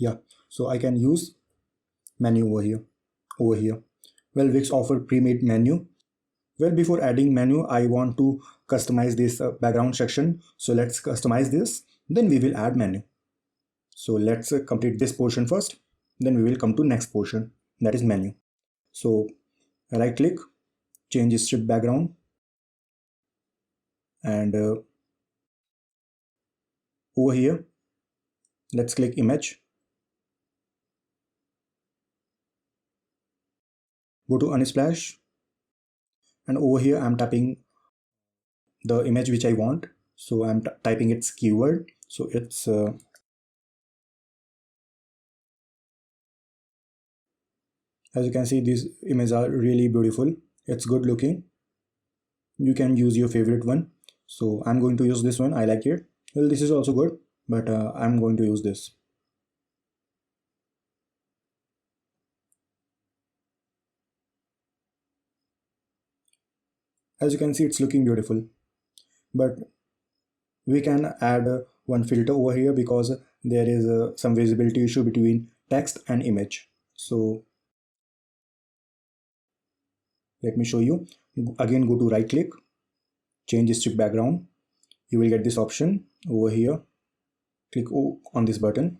Yeah, so I can use menu over here. Well, Wix offer pre-made menu. Well, before adding menu, I want to customize this background section. So let's customize this. Then we will add menu. So let's complete this portion first. Then we will come to next portion, that is menu. So right click, change strip background, and over here, let's click image. Go to Unsplash, and over here I'm typing the image which I want. So I'm typing its keyword. So it's as you can see, these images are really beautiful. It's good looking. You can use your favorite one. So I'm going to use this one. I like it. Well, this is also good, but I'm going to use this. As you can see, it's looking beautiful, but we can add one filter over here because there is some visibility issue between text and image. So let me show you. Again, go to right click, change strip background. You will get this option over here. Click on this button,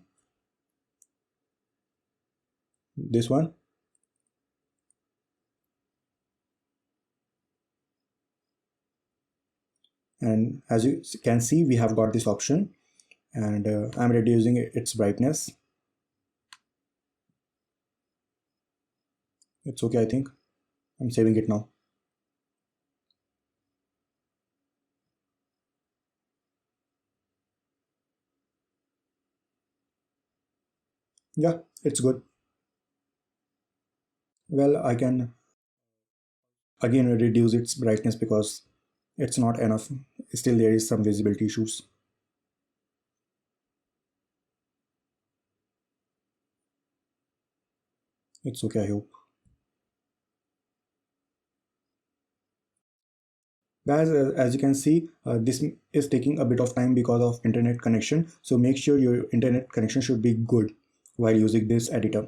this one, and as you can see, we have got this option, and I'm reducing its brightness. It's okay, I think. I'm saving it now. Yeah, it's good. Well, I can again reduce its brightness because it's not enough. Still there is some visibility issues. It's okay, I hope. Guys, as you can see, this is taking a bit of time because of internet connection. So make sure your internet connection should be good while using this editor.